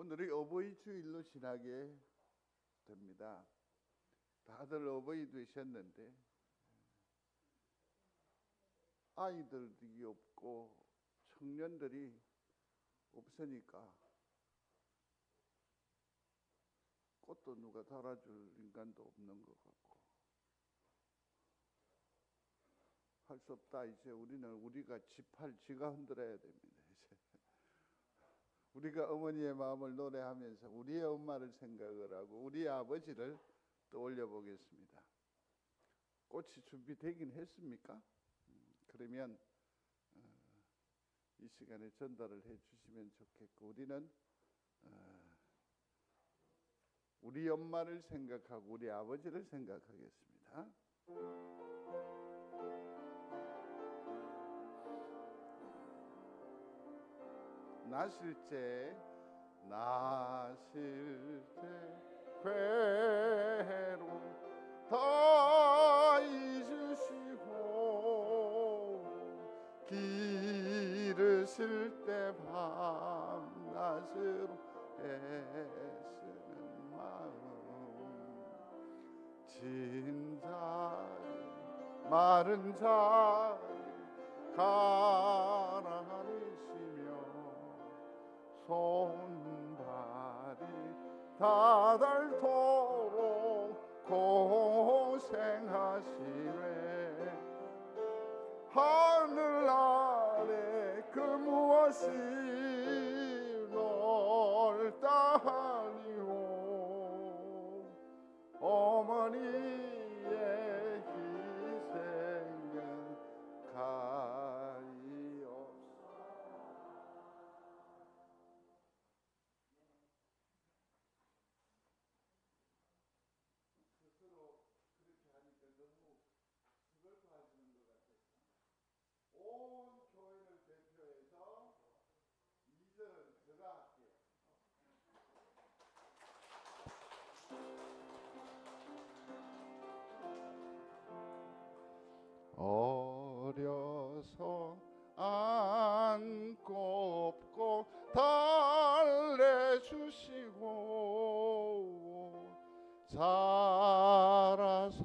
오늘이 어버이 주일로 지나게 됩니다. 다들 어버이 되셨는데 아이들이 없고 청년들이 없으니까 꽃도 누가 달아줄 인간도 없는 것 같고 할 수 없다. 이제 우리가 지가 흔들어야 됩니다. 이제 우리가 어머니의 마음을 노래하면서 우리의 엄마를 생각을 하고 우리의 아버지를 떠올려 보겠습니다. 꽃이 준비되긴 했습니까? 그러면 이 시간에 전달을 해 주시면 좋겠고, 우리는 우리 엄마를 생각하고 우리 아버지를 생각하겠습니다. 나실 때 괴로움 다 잊으시고 기르실 때 밤낮으로 애쓰는 마음, 진자리 마른 자리 가라앉으시며 손발이 다닳도록 고생하시네. 하늘 아래 그 무엇이 넓다니오. 어머니의 희생은 가히 없어. 스스로 그렇게 하니까 너무 슬퍼하시는 것 같아서 온 교회를 대표해서 2절 제가 할게요. 어려서 안고 업고 달래주시고 자라서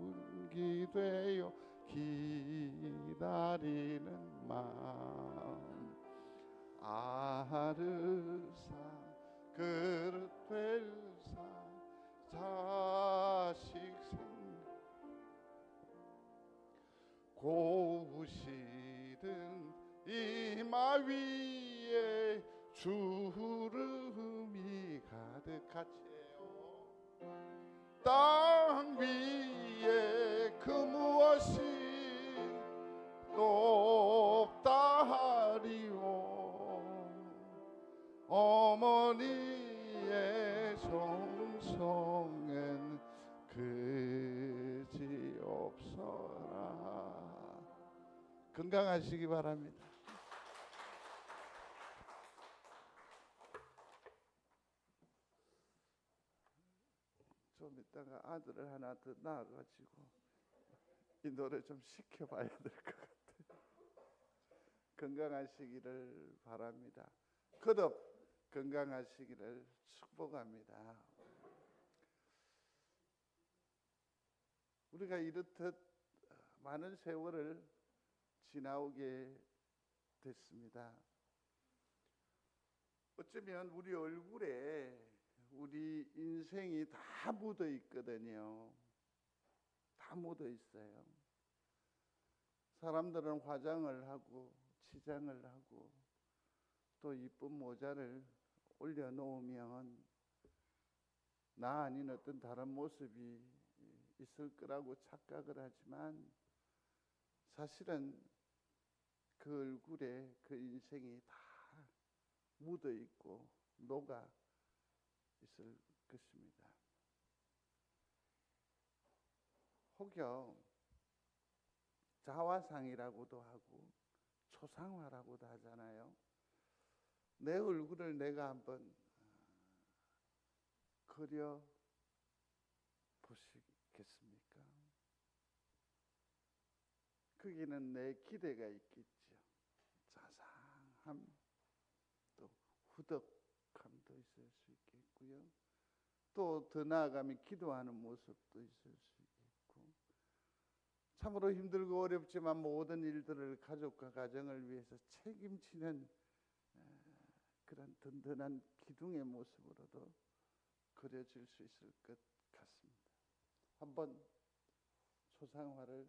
문기되어 기다리는 마음, 아르사 그릇 될사 자식 고우시든 이마 위에 주름이 가득하체요. 땅 위에 그 무엇이 높다리요. 어머니의 정성엔 그지없어라. 건강하시기 바랍니다. 좀 이따가 아들을 하나 더 낳아가지고 이 노래 좀 시켜봐야 될 것 같아요. 건강하시기를 바랍니다. 거듭 건강하시기를 축복합니다. 우리가 이렇듯 많은 세월을 지나오게 됐습니다. 어쩌면 우리 얼굴에 우리 인생이 다 묻어 있거든요. 다 묻어 있어요. 사람들은 화장을 하고 치장을 하고 또 이쁜 모자를 올려놓으면 나 아닌 어떤 다른 모습이 있을 거라고 착각을 하지만 사실은 그 얼굴에 그 인생이 다 묻어 있고 녹아 있을 것입니다. 혹여 자화상이라고도 하고 초상화라고도 하잖아요. 내 얼굴을 내가 한번 그려 보시겠습니까? 거기는 내 기대가 있겠죠. 자상함, 또 후덕, 또 더 나아가면 기도하는 모습도 있을 수 있고, 참으로 힘들고 어렵지만 모든 일들을 가족과 가정을 위해서 책임지는 그런 든든한 기둥의 모습으로도 그려질 수 있을 것 같습니다. 한번 초상화를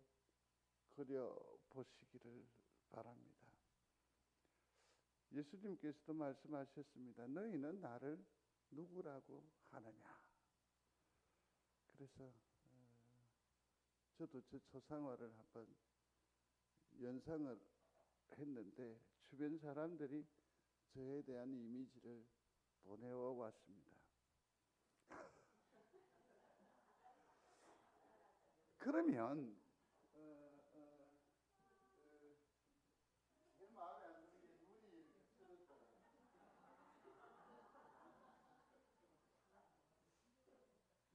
그려보시기를 바랍니다. 예수님께서도 말씀하셨습니다. 너희는 나를 누구라고 하느냐. 그래서 저도 저 초상화를 한번 연상을 했는데 주변 사람들이 저에 대한 이미지를 보내와 왔습니다. 그러면 제 마음에 안 드는 게 눈이 이렇게 쓰러져요.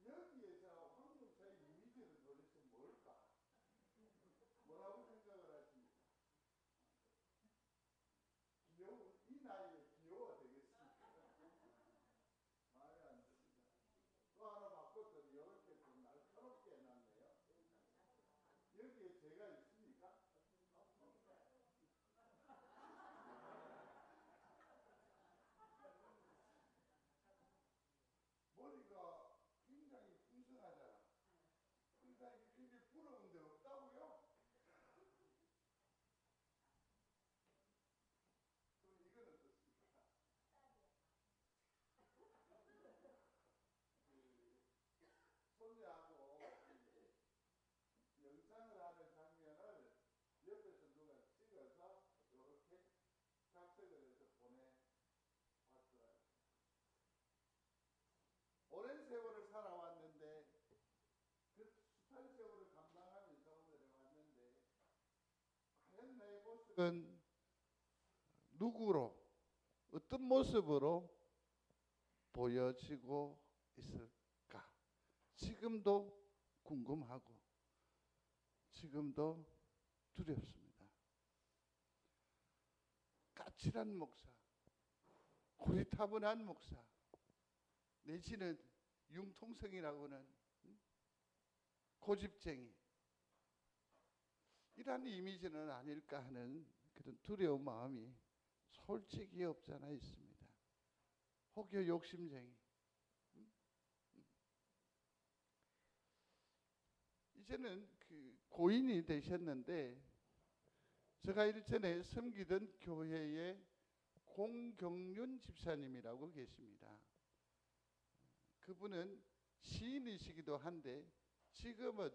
여기에서 황금차의 이미지를 도대체 뭘까? 뭐라고 생각을 하십니까? 이 나이에 귀여워 되겠습니까? 마음에 안 듭니다. 또 하나 바꿨더니 이렇게 좀 날카롭게 해놨네요. 여기에 제가 있습니까? 머리가 굉장히 풍성하잖아. 그러니까 이게 굉장히 부러운데 없다고요? 그럼 이건 어떻습니까? 손녀하고 영상을 하는 장면을 옆에서 누가 찍어서 이렇게 작성을 해서 보내왔더라고요. 오랜 세월을 살아왔는데 그 숱한 세월을 감당하면서 오늘에 왔는데 과연 내 모습은 누구로 어떤 모습으로 보여지고 있을까? 지금도 궁금하고 지금도 두렵습니다. 까칠한 목사, 고리타분한 목사, 내지는 융통성이라고는 고집쟁이, 이런 이미지는 아닐까 하는 그런 두려운 마음이 솔직히 없잖아 있습니다. 혹여 욕심쟁이. 이제는 그 고인이 되셨는데 제가 일전에 섬기던 교회에 공경륜 집사님이라고 계십니다. 그분은 시인이시기도 한데 지금은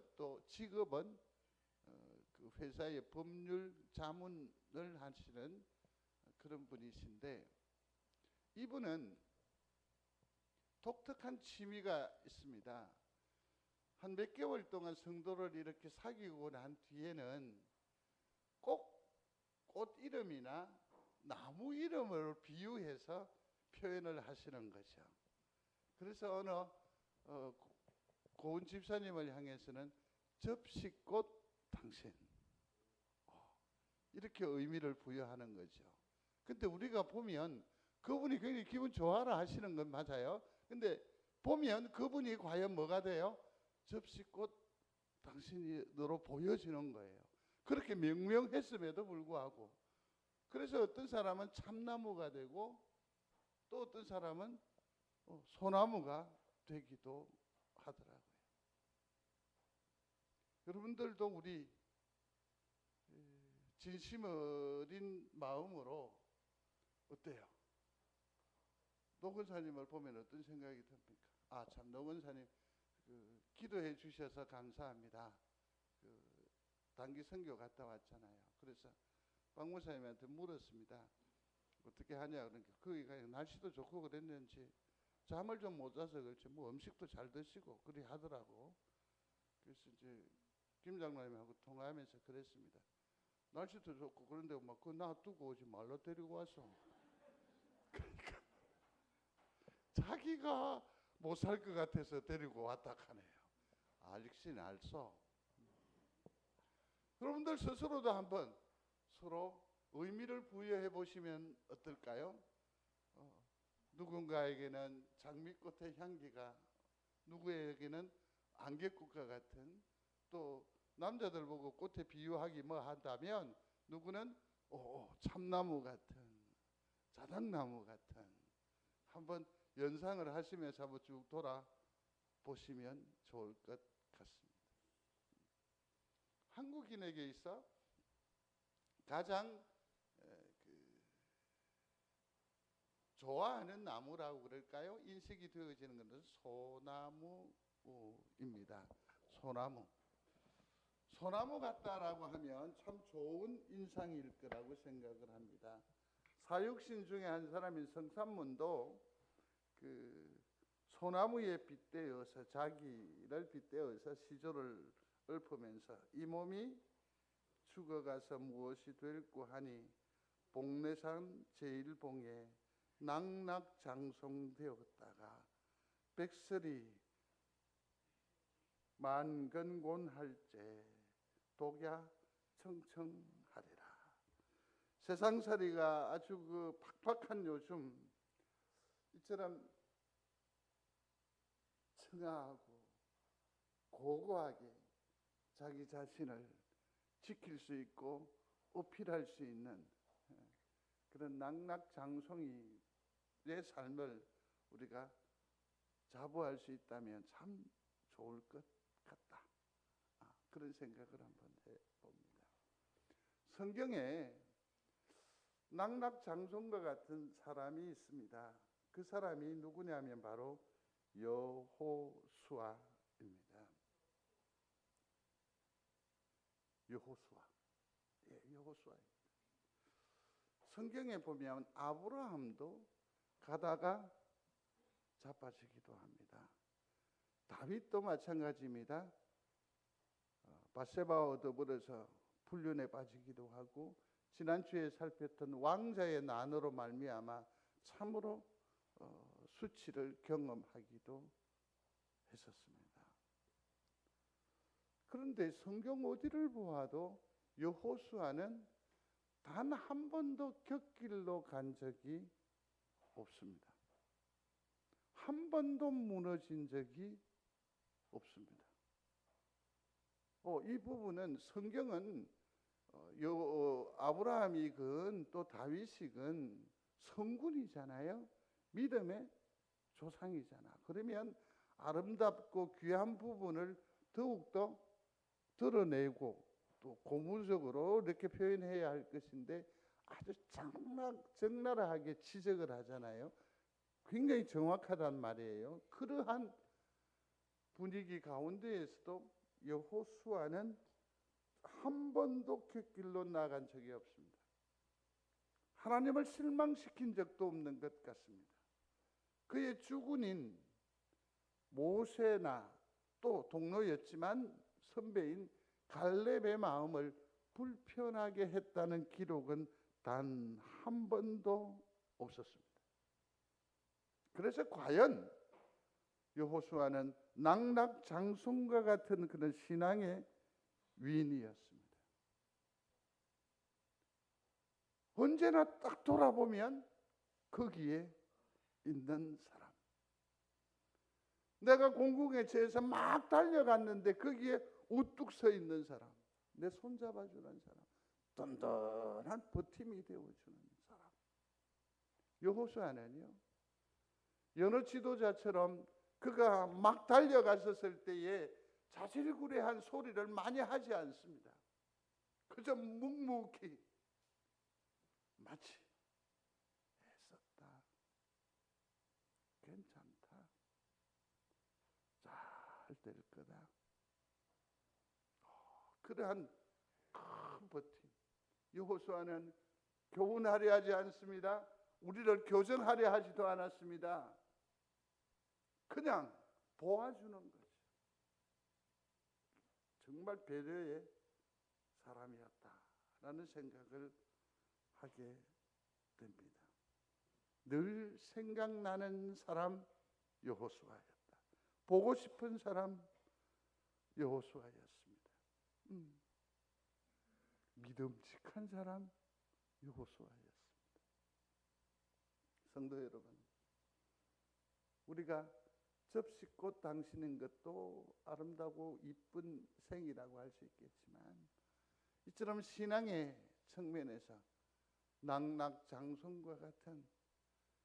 그 회사의 법률 자문을 하시는 그런 분이신데, 이분은 독특한 취미가 있습니다. 한 몇 개월 동안 성도를 이렇게 사귀고 난 뒤에는 꼭 꽃 이름이나 나무 이름을 비유해서 표현을 하시는 거죠. 그래서 어느 고은 집사님을 향해서는 접시꽃 당신, 이렇게 의미를 부여하는 거죠. 근데 우리가 보면 그분이 굉장히 기분 좋아라 하시는 건 맞아요. 근데 보면 그분이 과연 뭐가 돼요? 접시꽃 당신으로 보여지는 거예요. 그렇게 명명했음에도 불구하고. 그래서 어떤 사람은 참나무가 되고 또 어떤 사람은 소나무가 되기도 하더라고요. 여러분들도 우리 진심 어린 마음으로 어때요? 노 권사님을 보면 어떤 생각이 듭니까? 아, 참, 노 권사님 기도해 주셔서 감사합니다. 단기 선교 갔다 왔잖아요. 그래서 박 목사님한테 물었습니다. 어떻게 하냐 그러니까 거기가 날씨도 좋고 그랬는지 잠을 좀 못 자서 그렇지 뭐 음식도 잘 드시고 그리 하더라고. 그래서 이제 김 장로님하고 통화하면서 그랬습니다. 날씨도 좋고 그런데 막 그거 놔두고 오지 말라 데리고 와서. 그러니까 자기가 못 살 것 같아서 데리고 왔다 하네요. 알긴 알소. 여러분들 스스로도 한번 서로 의미를 부여해 보시면 어떨까요? 누군가에게는 장미꽃의 향기가 누구에게는 안개꽃과 같은, 또 남자들 보고 꽃에 비유하기 뭐 한다면 누구는 참나무 같은, 자작나무 같은. 한번 연상을 하시면서 한번 쭉 돌아보시면 좋을 것 같습니다. 한국인에게 있어 가장 좋아하는 나무라고 그럴까요? 인식이 되어지는 것은 소나무입니다. 소나무. 소나무 같다라고 하면 참 좋은 인상일 거라고 생각을 합니다. 사육신 중에 한 사람인 성삼문도 그 소나무에 빗대어서, 자기를 빗대어서 시조를 읊으면서 이 몸이 죽어가서 무엇이 될꼬 하니 복례산 제일봉에 낙낙장송되었다가 백설이 만건곤할제 독야 청청하리라. 세상살이가 아주 팍팍한 요즘 이처럼 청아하고 고고하게 자기 자신을 지킬 수 있고 어필할 수 있는 그런 낙낙장송이의 삶을 우리가 자부할 수 있다면 참 좋을 것 같다. 그런 생각을 한번 해봅니다. 성경에 낙낙장송과 같은 사람이 있습니다. 그 사람이 누구냐면 바로 여호수아입니다. 여호수아. 여호수아입니다. 성경에 보면 아브라함도 가다가 자빠지기도 합니다. 다윗도 마찬가지입니다. 밧세바와 더불어서 불륜에 빠지기도 하고, 지난주에 살폈던 왕자의 난으로 말미암아 참으로 수치를 경험하기도 했었습니다. 그런데 성경 어디를 보아도 여호수아는 단 한 번도 곁길로 간 적이 없습니다. 한 번도 무너진 적이 없습니다. 이 부분은 성경은 아브라함이건 또 다윗이건 성군이잖아요. 믿음의 조상이잖아. 그러면 아름답고 귀한 부분을 더욱더 드러내고 또 고무적으로 이렇게 표현해야 할 것인데 아주 적나라하게 지적을 하잖아요. 굉장히 정확하단 말이에요. 그러한 분위기 가운데에서도 여호수아는 한 번도 곁길로 나간 적이 없습니다. 하나님을 실망시킨 적도 없는 것 같습니다. 그의 주군인 모세나 또 동료였지만 선배인 갈렙의 마음을 불편하게 했다는 기록은 단 한 번도 없었습니다. 그래서 과연 여호수아는 낙낙장송과 같은 그런 신앙의 위인이었습니다. 언제나 딱 돌아보면 거기에 있는 사람. 내가 공궁에 처해서 막 달려갔는데 거기에 우뚝 서 있는 사람. 내 손 잡아주는 사람. 든든한 버팀이 되어주는 사람. 여호수아는요, 여느 지도자처럼 그가 막 달려갔었을 때에 자질구레한 소리를 많이 하지 않습니다. 그저 묵묵히 마치 했었다, 괜찮다, 잘 될 거다, 그러한 큰 버팀. 여호수아는 교훈하려 하지 않습니다. 우리를 교정하려 하지도 않았습니다. 그냥 도와주는 거죠. 정말 배려의 사람이었다라는 생각을 하게 됩니다. 늘 생각나는 사람 여호수아였다. 보고 싶은 사람 여호수아였습니다. 믿음직한 사람 여호수아였습니다. 성도 여러분, 우리가 접시꽃 당시는 것도 아름다고 이쁜 생이라고 할 수 있겠지만, 이처럼 신앙의 측면에서 낙낙장성과 같은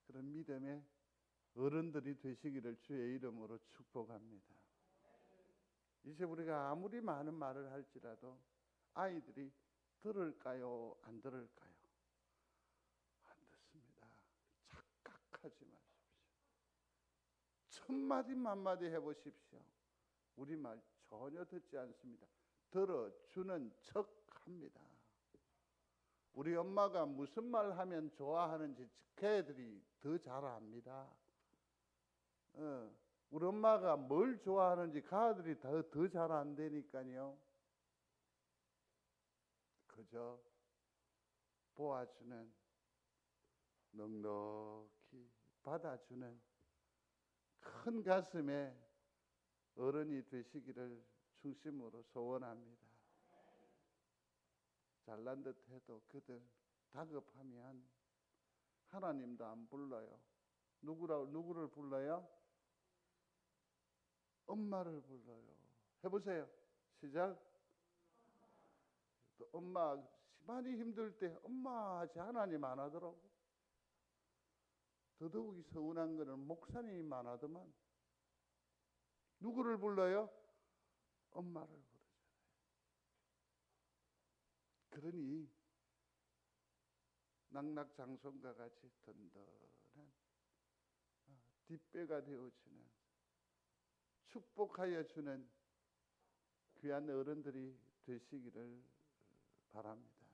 그런 믿음의 어른들이 되시기를 주의 이름으로 축복합니다. 이제 우리가 아무리 많은 말을 할지라도 아이들이 들을까요? 안 들을까요? 안 듣습니다. 착각하지 마십시오. 천마디 만마디 해보십시오. 우리 말 전혀 듣지 않습니다. 들어주는 척 합니다. 우리 엄마가 무슨 말 하면 좋아하는지 걔들이 더 잘 압니다. 우리 엄마가 뭘 좋아하는지 가들이 더 잘 안다니까요. 그저 보아주는, 넉넉히 받아주는 큰 가슴에 어른이 되시기를 중심으로 소원합니다. 잘난 듯 해도 그들 다급하면 하나님도 안 불러요. 누구를 불러요? 엄마를 불러요. 해보세요. 시작. 또 엄마 많이 힘들 때 엄마 하지 하나님 안 하더라고. 더더욱이 서운한 거는 목사님이 안 하더만. 누구를 불러요? 엄마를 부르잖아요. 그러니 낙낙장성과 같이 든든한 뒷배가 되어주는, 축복하여 주는 귀한 어른들이 되시기를 바랍니다.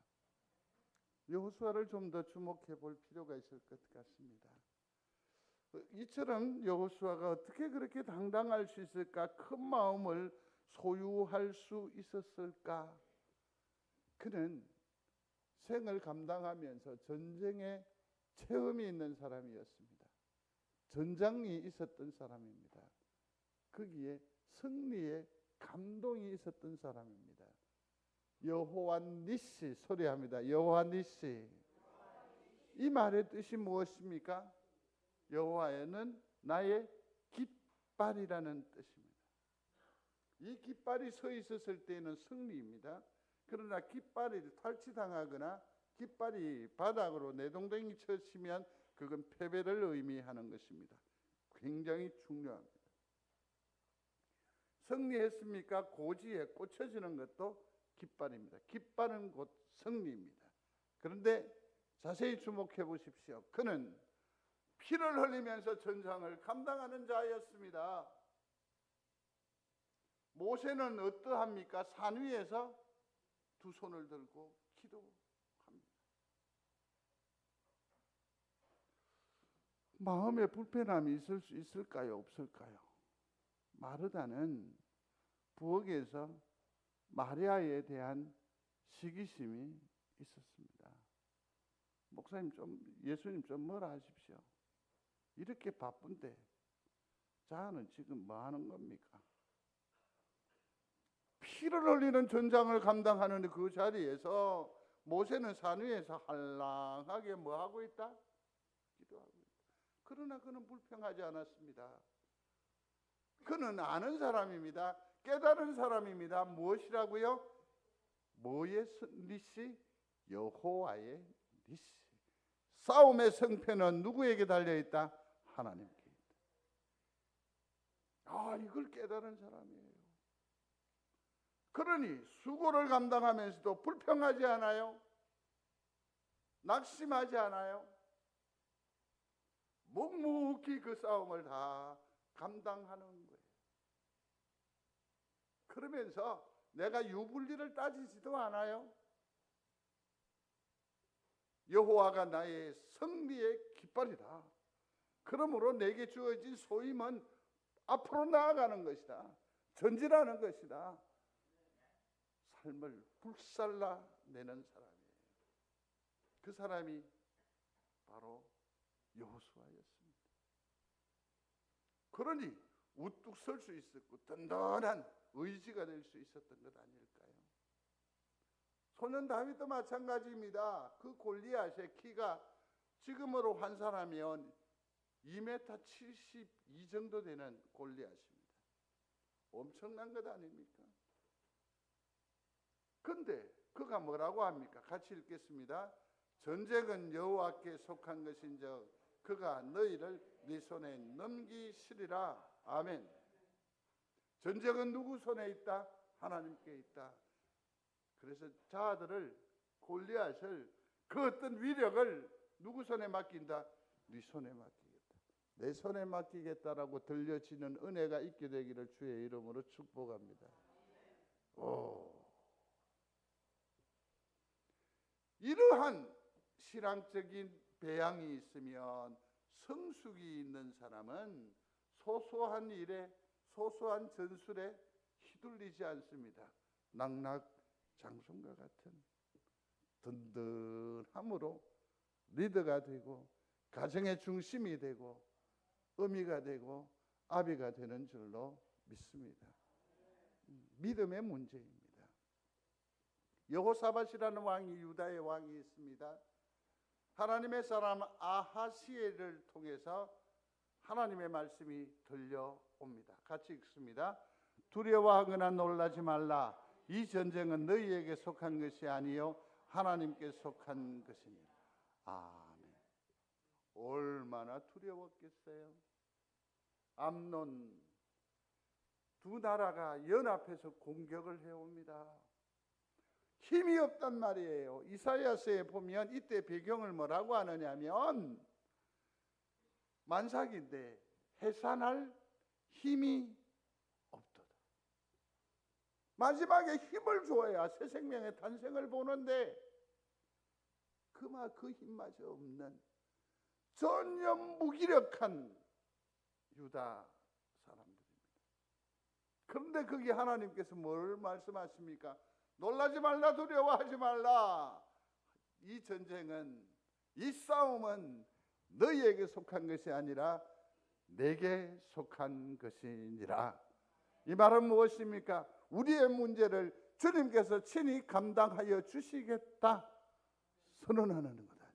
여호수아를 좀 더 주목해 볼 필요가 있을 것 같습니다. 이처럼 여호수아가 어떻게 그렇게 당당할 수 있을까? 큰 마음을 소유할 수 있었을까? 그는 생을 감당하면서 전쟁의 체험이 있는 사람이었습니다. 전장이 있었던 사람입니다. 거기에 승리의 감동이 있었던 사람입니다. 여호와 니시 소리합니다. 여호와 니시. 이 말의 뜻이 무엇입니까? 여호와는 나의 깃발이라는 뜻입니다. 이 깃발이 서 있었을 때는 승리입니다. 그러나 깃발이 탈취당하거나 깃발이 바닥으로 내동댕이 쳐치면 그건 패배를 의미하는 것입니다. 굉장히 중요합니다. 승리했습니까? 고지에 꽂혀지는 것도 깃발입니다. 깃발은 곧 승리입니다. 그런데 자세히 주목해 보십시오. 그는 피를 흘리면서 전장을 감당하는 자였습니다. 모세는 어떠합니까? 산 위에서 두 손을 들고 기도합니다. 마음에 불편함이 있을 수 있을까요? 없을까요? 마르다는 부엌에서 마리아에 대한 시기심이 있었습니다. 목사님 예수님 좀 뭐라 하십시오. 이렇게 바쁜데 자는 지금 뭐 하는 겁니까? 피를 흘리는 전장을 감당하는 그 자리에서 모세는 산 위에서 한랑하게 뭐 하고 있다? 기도하고 있다. 그러나 그는 불평하지 않았습니다. 그는 아는 사람입니다. 깨달은 사람입니다. 무엇이라고요? 뭐의 니시? 여호와의 니시. 싸움의 승패는 누구에게 달려있다? 하나님께 있다. 이걸 깨달은 사람이에요. 그러니 수고를 감당하면서도 불평하지 않아요. 낙심하지 않아요. 묵묵히 그 싸움을 다 감당하는 거예요. 그러면서 내가 유불리를 따지지도 않아요. 여호와가 나의 승리의 깃발이다. 그러므로 내게 주어진 소임은 앞으로 나아가는 것이다. 전진하는 것이다. 삶을 불살라내는 사람이에요. 그 사람이 바로 여호수아였습니다. 그러니 우뚝 설 수 있었고 든든한 의지가 될 수 있었던 것 아닐까요? 소년 다윗도 마찬가지입니다. 그 골리앗의 키가 지금으로 환산하면 2m 72 정도 되는 골리앗입니다. 엄청난 것 아닙니까? 근데 그가 뭐라고 합니까? 같이 읽겠습니다. 전쟁은 여호와께 속한 것인즉 그가 너희를 네 손에 넘기시리라. 아멘. 전쟁은 누구 손에 있다? 하나님께 있다. 그래서 자들을, 골리앗을, 그 어떤 위력을 누구 손에 맡긴다? 네 손에 맡기겠다. 내 손에 맡기겠다라고 들려지는 은혜가 있게 되기를 주의 이름으로 축복합니다. 이러한 신앙적인 배양이 있으면 성숙이 있는 사람은 소소한 일에, 소소한 전술에 휘둘리지 않습니다. 낙낙장성과 같은 든든함으로 리더가 되고 가정의 중심이 되고 어미가 되고 아비가 되는 줄로 믿습니다. 믿음의 문제입니다. 여호사밧이라는 왕이, 유다의 왕이 있습니다. 하나님의 사람 아하시엘을 통해서 하나님의 말씀이 들려옵니다. 같이 읽습니다. 두려워하거나 놀라지 말라. 이 전쟁은 너희에게 속한 것이 아니요 하나님께 속한 것이니라. 아멘. 얼마나 두려웠겠어요. 암논, 두 나라가 연합해서 공격을 해옵니다. 힘이 없단 말이에요. 이사야서에 보면 이때 배경을 뭐라고 하느냐면 만삭인데 해산할 힘이 없도다. 마지막에 힘을 줘야 새 생명의 탄생을 보는데 그 힘마저 없는 전혀 무기력한 유다 사람들입니다. 그런데 거기 하나님께서 뭘 말씀하십니까? 놀라지 말라, 두려워하지 말라. 이 전쟁은, 이 싸움은 너희에게 속한 것이 아니라 내게 속한 것이니라. 이 말은 무엇입니까? 우리의 문제를 주님께서 친히 감당하여 주시겠다 선언하는 것 아니에요.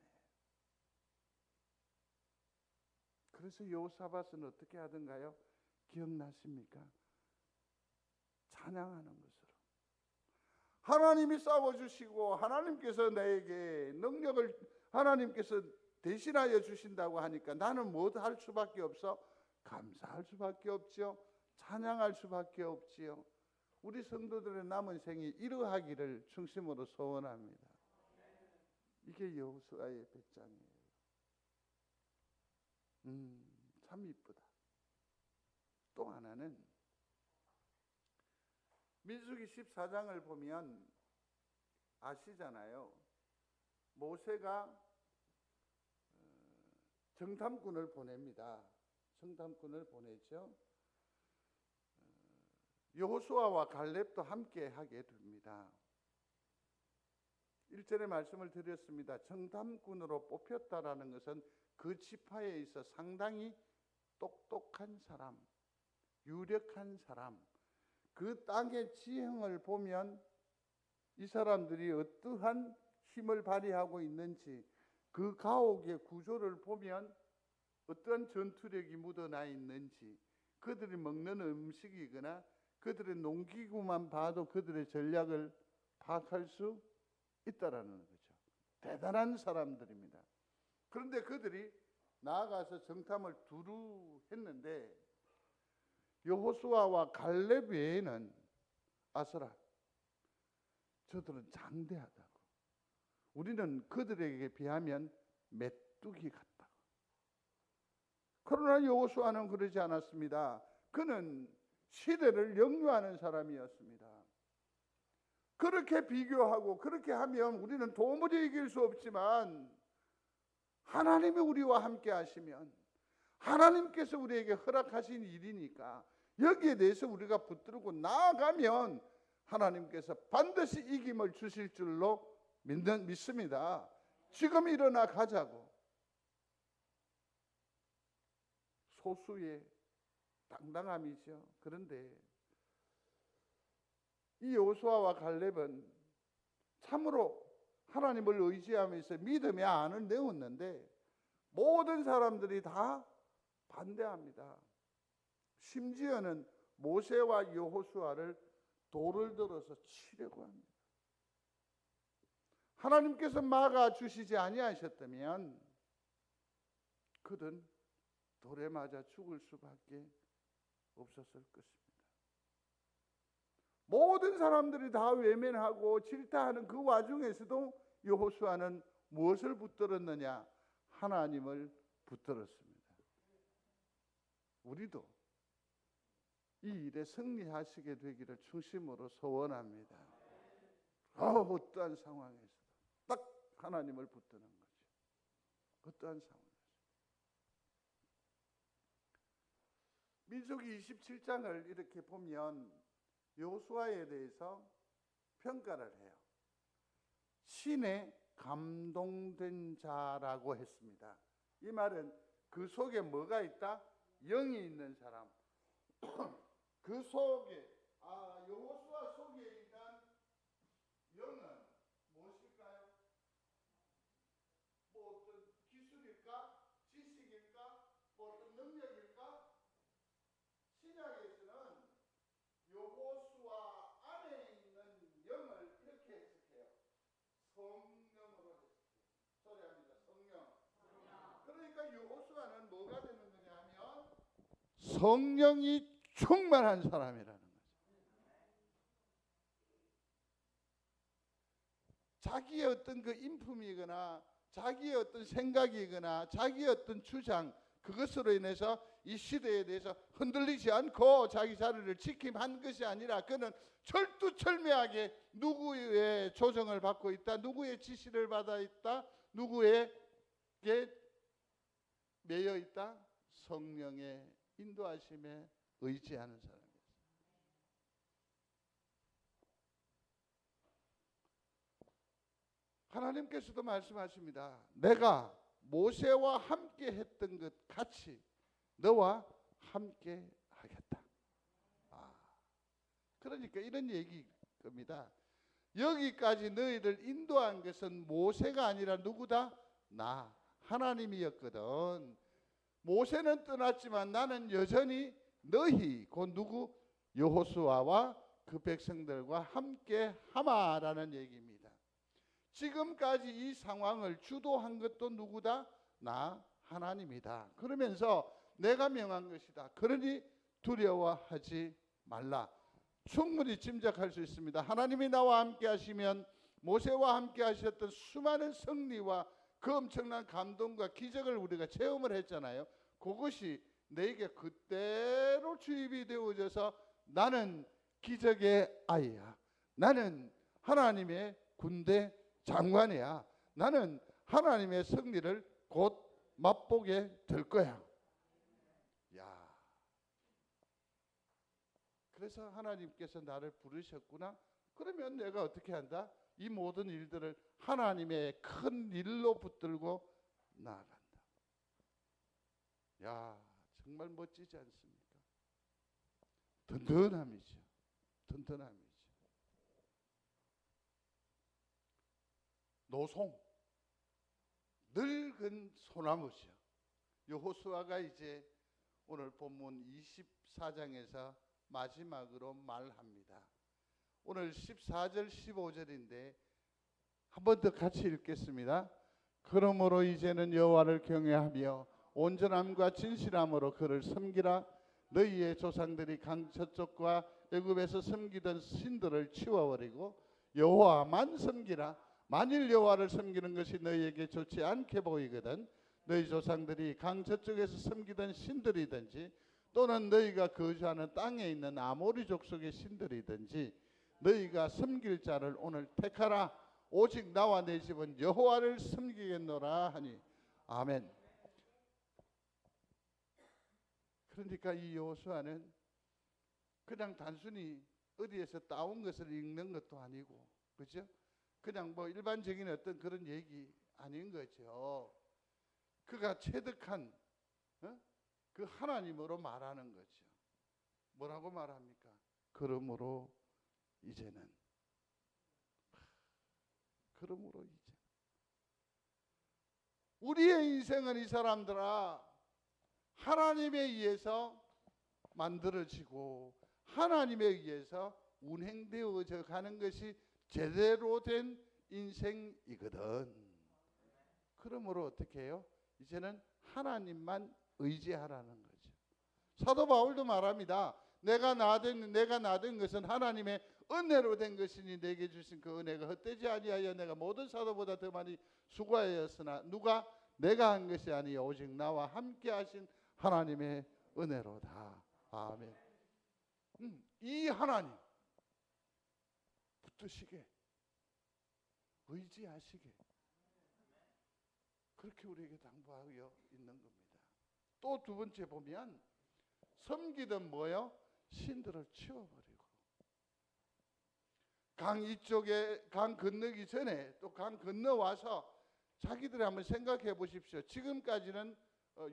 그래서 여호사밧은 어떻게 하던가요? 기억나십니까? 찬양하는 것으로 하나님이 싸워주시고 하나님께서 내게 능력을 하나님께서 대신하여 주신다고 하니까 나는 뭐 할 수밖에 없어? 감사할 수밖에 없지요. 찬양할 수밖에 없지요. 우리 성도들의 남은 생이 이러하기를 중심으로 소원합니다. 이게 여호수아의 배짱이에요. 참 이쁘다. 또 하나는 민수기 14장을 보면 아시잖아요. 모세가 정탐꾼을 보냅니다. 정탐꾼을 보내죠. 여호수아와 갈렙도 함께 하게 됩니다. 1절의 말씀을 드렸습니다. 정탐꾼으로 뽑혔다라는 것은 그 지파에 있어 상당히 똑똑한 사람, 유력한 사람, 그 땅의 지형을 보면 이 사람들이 어떠한 힘을 발휘하고 있는지, 그 가옥의 구조를 보면 어떠한 전투력이 묻어나 있는지, 그들이 먹는 음식이거나 그들의 농기구만 봐도 그들의 전략을 파악할 수 있다라는 거죠. 대단한 사람들입니다. 그런데 그들이 나아가서 정탐을 두루 했는데 여호수아와 갈렙 외에는 아서라, 저들은 장대하다고, 우리는 그들에게 비하면 메뚜기 같다고. 그러나 여호수아는 그러지 않았습니다. 그는 시대를 역류하는 사람이었습니다. 그렇게 비교하고 그렇게 하면 우리는 도무지 이길 수 없지만 하나님이 우리와 함께 하시면, 하나님께서 우리에게 허락하신 일이니까 여기에 대해서 우리가 붙들고 나아가면 하나님께서 반드시 이김을 주실 줄로 믿습니다. 지금 일어나 가자고. 소수의 당당함이죠. 그런데 이 여호수아와 갈렙은 참으로 하나님을 의지하면서 믿음의 안을 내었는데 모든 사람들이 다 반대합니다. 심지어는 모세와 여호수아를 돌을 들어서 치려고 합니다. 하나님께서 막아주시지 아니하셨다면 그들은 돌에 맞아 죽을 수밖에 없었을 것입니다. 모든 사람들이 다 외면하고 질타하는 그 와중에서도 여호수아는 무엇을 붙들었느냐? 하나님을 붙들었습니다. 우리도 이 일에 승리하시게 되기를 중심으로 소원합니다. 어떠한 상황에서도 딱 하나님을 붙드는 거죠. 어떠한 상황에서. 민수기 27장을 이렇게 보면 여호수아에 대해서 평가를 해요. 신에 감동된 자라고 했습니다. 이 말은 그 속에 뭐가 있다? 영이 있는 사람. 그 속에 여호수아 속에 있는 영은 무엇일까요? 뭐 어떤 기술일까? 지식일까? 뭐 어떤 능력일까? 신약에서는 여호수아 안에 있는 영을 이렇게 해석해요. 성령으로 해석해요. 소리합니다. 성령. 그러니까 여호수아는 뭐가 되는 거냐 하면 성령이 충만한 사람이라는 거죠. 자기의 어떤 그 인품이거나 자기의 어떤 생각이거나 자기의 어떤 주장, 그것으로 인해서 이 시대에 대해서 흔들리지 않고 자기 자리를 지킴한 것이 아니라 그는 철두철미하게 누구의 조정을 받고 있다, 누구의 지시를 받아 있다, 누구에게 매여 있다? 성령의 인도하심에 의지하는 사람이었어요. 하나님께서도 말씀하십니다. 내가 모세와 함께 했던 것 같이 너와 함께 하겠다. 그러니까 이런 얘기입니다. 여기까지 너희를 인도한 것은 모세가 아니라 누구다? 나, 하나님이었거든. 모세는 떠났지만 나는 여전히 너희, 곧 누구? 여호수아와 그 백성들과 함께 하마라는 얘기입니다. 지금까지 이 상황을 주도한 것도 누구다? 나, 하나님이다. 그러면서 내가 명한 것이다. 그러니 두려워하지 말라. 충분히 짐작할 수 있습니다. 하나님이 나와 함께 하시면 모세와 함께 하셨던 수많은 승리와 그 엄청난 감동과 기적을 우리가 체험을 했잖아요. 그것이 내게 그대로 주입이 되어져서 나는 기적의 아이야. 나는 하나님의 군대 장관이야. 나는 하나님의 승리를 곧 맛보게 될 거야. 야. 그래서 하나님께서 나를 부르셨구나. 그러면 내가 어떻게 한다? 이 모든 일들을 하나님의 큰 일로 붙들고 나아간다. 야, 정말 멋지지 않습니까? 든든함이죠. 든든함이죠. 노송, 늙은 소나무죠. 여호수아가 이제 오늘 본문 24장에서 마지막으로 말합니다. 오늘 14절 15절인데 한 번 더 같이 읽겠습니다. 그러므로 이제는 여호와를 경외하며 온전함과 진실함으로 그를 섬기라. 너희의 조상들이 강 저쪽과 애굽에서 섬기던 신들을 치워버리고 여호와만 섬기라. 만일 여호와를 섬기는 것이 너희에게 좋지 않게 보이거든 너희 조상들이 강 저쪽에서 섬기던 신들이든지 또는 너희가 거주하는 땅에 있는 아모리 족속의 신들이든지 너희가 섬길 자를 오늘 택하라. 오직 나와 내 집은 여호와를 섬기겠노라 하니 아멘. 그러니까 이 여호수아는 그냥 단순히 어디에서 따온 것을 읽는 것도 아니고, 그죠? 그냥 뭐 일반적인 어떤 그런 얘기 아닌 거죠. 그가 체득한 그 하나님으로 말하는 거죠. 뭐라고 말합니까? 그러므로 이제는 우리의 인생은 이 사람들아 하나님에 의해서 만들어지고 하나님에 의해서 운행되어져 가는 것이 제대로 된 인생이거든. 그러므로 어떻게 해요? 이제는 하나님만 의지하라는 거죠. 사도 바울도 말합니다. 내가 나된 것은 하나님의 은혜로 된 것이니 내게 주신 그 은혜가 헛되지 아니하여 내가 모든 사도보다 더 많이 수고하였으나 누가 내가 한 것이 아니요 오직 나와 함께 하신 하나님의 은혜로다. 아멘. 이 하나님 붙드시게 의지하시게 그렇게 우리에게 당부하여 있는 겁니다. 또 두 번째 보면 섬기던 뭐요? 신들을 치워버리고 강 이쪽에 강 건너기 전에 또 강 건너와서 자기들이 한번 생각해 보십시오. 지금까지는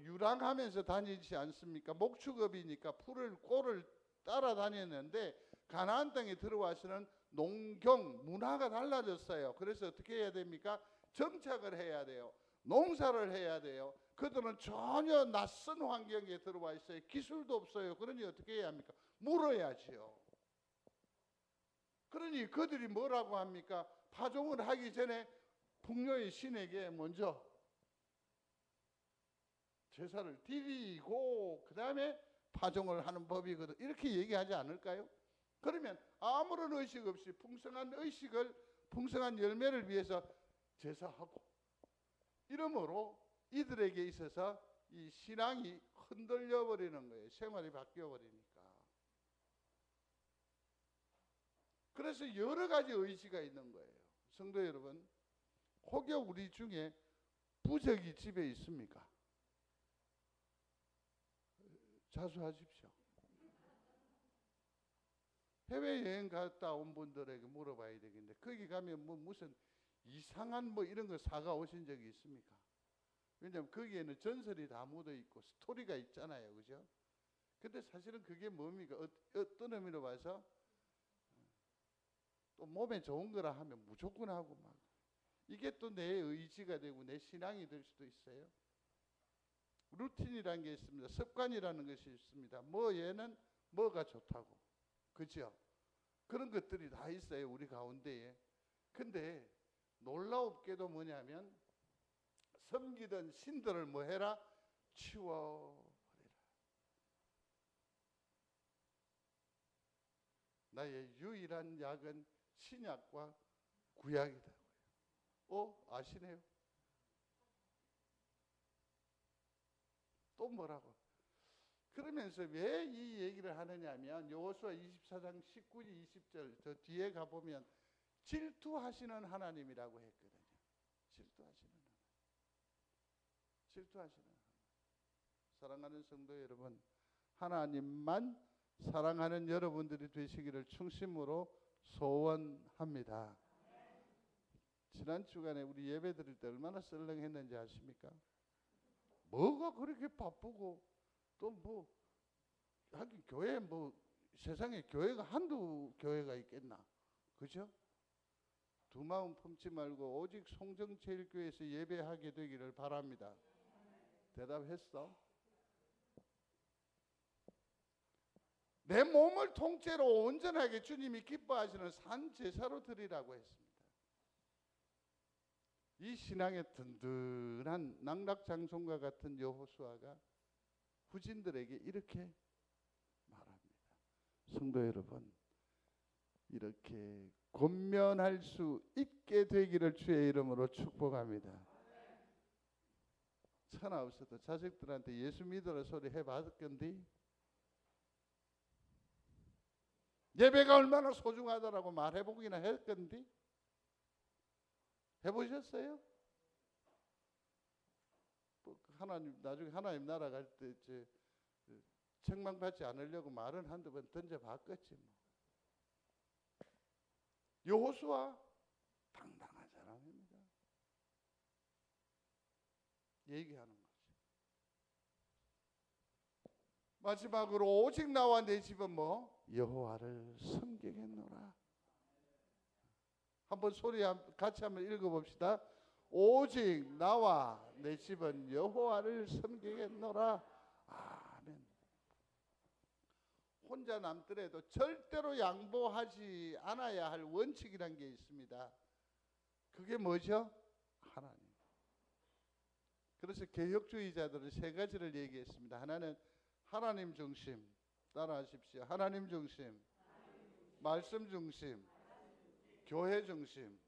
유랑하면서 다니지 않습니까? 목축업이니까 꼴을 따라다녔는데 가나안 땅에 들어와서는 농경 문화가 달라졌어요. 그래서 어떻게 해야 됩니까? 정착을 해야 돼요. 농사를 해야 돼요. 그들은 전혀 낯선 환경에 들어와 있어요. 기술도 없어요. 그러니 어떻게 해야 합니까? 물어야지요. 그러니 그들이 뭐라고 합니까? 파종을 하기 전에 풍요의 신에게 먼저 제사를 드리고 그 다음에 파종을 하는 법이거든. 이렇게 얘기하지 않을까요? 그러면 아무런 의식 없이 풍성한 열매를 위해서 제사하고 이러므로 이들에게 있어서 이 신앙이 흔들려 버리는 거예요. 생활이 바뀌어 버리니까. 그래서 여러 가지 의지가 있는 거예요. 성도 여러분, 혹여 우리 중에 부적이 집에 있습니까? 자수하십시오. 해외여행 갔다 온 분들에게 물어봐야 되겠는데 거기 가면 뭐 무슨 이상한 뭐 이런 거 사가 오신 적이 있습니까? 왜냐하면 거기에는 전설이 다 묻어 있고 스토리가 있잖아요, 그죠? 근데 사실은 그게 뭡니까? 어떤 의미로 봐서 또 몸에 좋은 거라 하면 무조건 하고 막 이게 또 내 의지가 되고 내 신앙이 될 수도 있어요. 루틴이라는 게 있습니다. 습관이라는 것이 있습니다. 뭐 얘는 뭐가 좋다고, 그죠? 그런 것들이 다 있어요, 우리 가운데에. 근데 놀라웁게도 뭐냐면 섬기던 신들을 뭐 해라? 치워버리라. 나의 유일한 약은 신약과 구약이다. 아시네요? 또 뭐라고? 그러면서 왜 이 얘기를 하느냐면 여호수아 24장 19절 20절 저 뒤에 가보면 질투하시는 하나님이라고 했거든요. 질투하시는 하나님. 사랑하는 성도 여러분, 하나님만 사랑하는 여러분들이 되시기를 충심으로 소원합니다. 지난 주간에 우리 예배 드릴 때 얼마나 썰렁했는지 아십니까? 뭐가 그렇게 바쁘고 또 뭐 하긴 교회 뭐 세상에 교회가 한두 교회가 있겠나, 그죠? 두 마음 품지 말고 오직 송정제일교회에서 예배하게 되기를 바랍니다. 대답했어? 내 몸을 통째로 온전하게 주님이 기뻐하시는 산 제사로 드리라고 했습니다. 이 신앙의 든든한 낙락장송과 같은 여호수아가 후진들에게 이렇게 말합니다. 성도 여러분, 이렇게 권면할 수 있게 되기를 주의 이름으로 축복합니다. 천하 없어도 자식들한테 예수 믿으라 소리 해봤건디? 예배가 얼마나 소중하다라고 말해보기나 했건디? 해보셨어요? 하나님 나중에 하나님 나라 갈 때 책망받지 않으려고 말은 한두 번 던져봤겠지 뭐. 여호수아 당당한 사람입니다. 얘기하는 거죠. 마지막으로 오직 나와 내 집은 뭐? 여호와를 섬기겠노라. 한번 소리 같이 한번 읽어봅시다. 오직 나와 내 집은 여호와를 섬기겠노라. 아멘. 혼자 남더라도 절대로 양보하지 않아야 할 원칙이란 게 있습니다. 그게 뭐죠? 하나님. 그래서 개혁주의자들은 세 가지를 얘기했습니다. 하나는 하나님 중심, 따라하십시오. 하나님 중심, 말씀 중심, 교회 중심.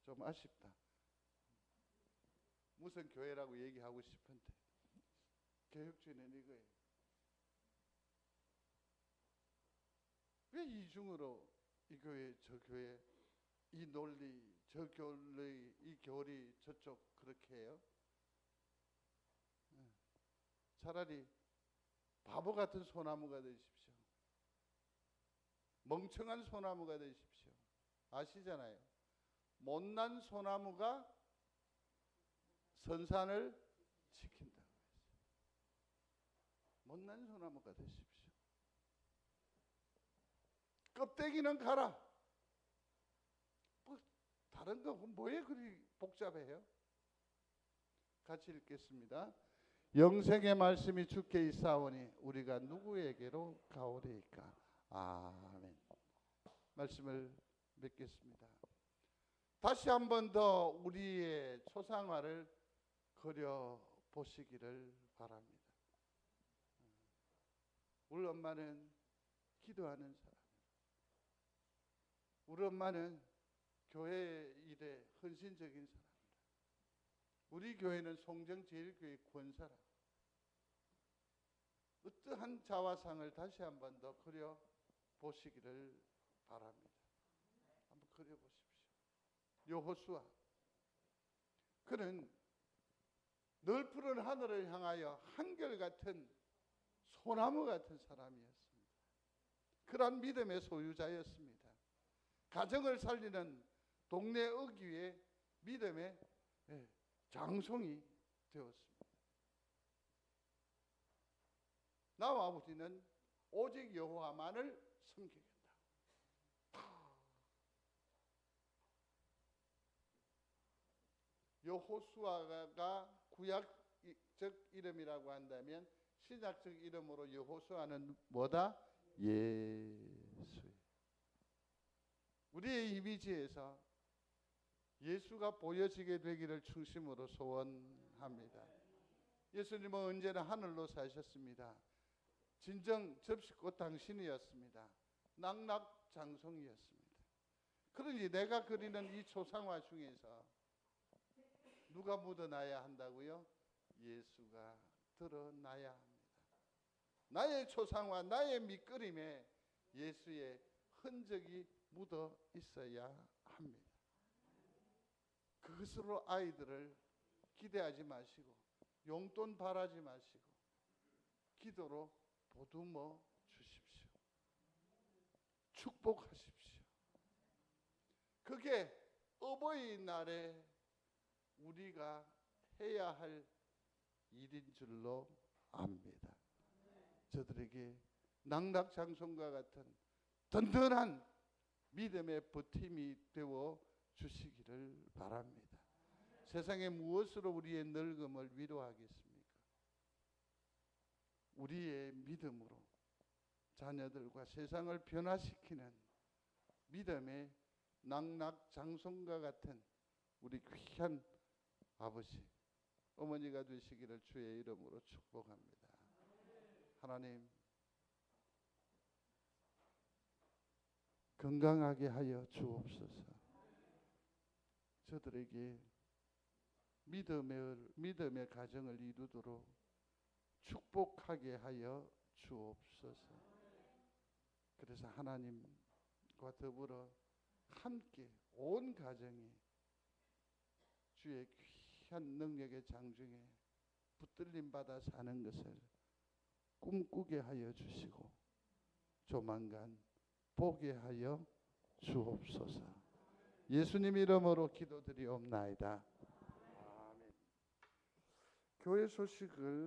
좀 아쉽다. 무슨 교회라고 얘기하고 싶은데 개혁주의는 이거예요. 왜 이중으로 이 교회, 저 교회, 이 논리, 저 교리, 이 교리, 저쪽 그렇게 해요? 차라리 바보 같은 소나무가 되십시오. 멍청한 소나무가 되십시오. 아시잖아요. 못난 소나무가 선산을 지킨다고 했어요. 못난 소나무가 되십시오. 껍데기는 가라. 뭐 다른 거 뭐에 그리 복잡해요? 같이 읽겠습니다. 영생의 말씀이 주께 있사오니 우리가 누구에게로 가오리이까. 아멘. 말씀을 맺겠습니다. 다시 한 번 더 우리의 초상화를 그려 보시기를 바랍니다. 우리 엄마는 기도하는 사람이에요. 우리 엄마는 교회 일에 헌신적인 사람입니다. 우리 교회는 송정제일교회 권사라. 어떠한 자화상을 다시 한 번 더 그려 보시기를 바랍니다. 한번 그려 보십시오. 여호수아, 그는 넓푸른 하늘을 향하여 한결같은 소나무 같은 사람이었습니다. 그러한 믿음의 소유자였습니다. 가정을 살리는 동네 어귀의 믿음의 장송이 되었습니다. 나와 우리는 오직 여호와만을 섬기겠다. 여호수아가 구약적 이름이라고 한다면 신약적 이름으로 여호수아는 뭐다? 예수. 우리의 이미지에서 예수가 보여지게 되기를 중심으로 소원합니다. 예수님은 언제나 하늘로 사셨습니다. 진정 접시꽃 당신이었습니다. 낙낙장송이었습니다. 그러니 내가 그리는 이 초상화 중에서 누가 묻어나야 한다고요? 예수가 드러나야 합니다. 나의 초상화, 나의 밑그림에 예수의 흔적이 묻어 있어야 합니다. 그것으로 아이들을 기대하지 마시고 용돈 바라지 마시고 기도로 보듬어 주십시오. 축복하십시오. 그게 어버이날에 우리가 해야 할 일인 줄로 압니다. 저들에게 낙낙장송과 같은 든든한 믿음의 버팀이 되어 주시기를 바랍니다. 세상에 무엇으로 우리의 늙음을 위로하겠습니까? 우리의 믿음으로 자녀들과 세상을 변화시키는 믿음의 낙낙장송과 같은 우리 귀한 아버지, 어머니가 되시기를 주의 이름으로 축복합니다. 하나님, 건강하게 하여 주옵소서. 저들에게 믿음의 가정을 이루도록 축복하게 하여 주옵소서. 그래서 하나님과 더불어 함께 온 가정이 주의 귀한 능력의 장중에 붙들림 받아 사는 것을 꿈꾸게 하여 주시고 조만간 보게 하여 주옵소서. 예수님 이름으로 기도드리옵나이다. 아멘. 교회 소식을